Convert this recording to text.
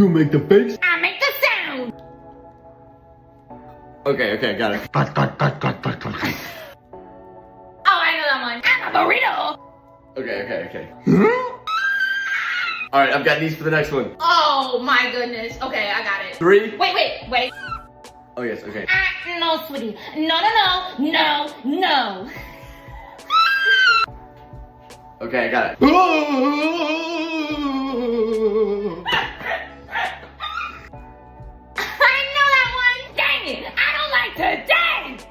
You make the face. I make the sound. Okay, got it. Oh, I know that one. I'm a burrito. Okay. Alright, I've got these for the next one. Oh my goodness. Okay, I got it. 3. Wait. Oh yes, okay. No, sweetie. No. Okay, I got it. I know that one. Dang it. I don't like to dance.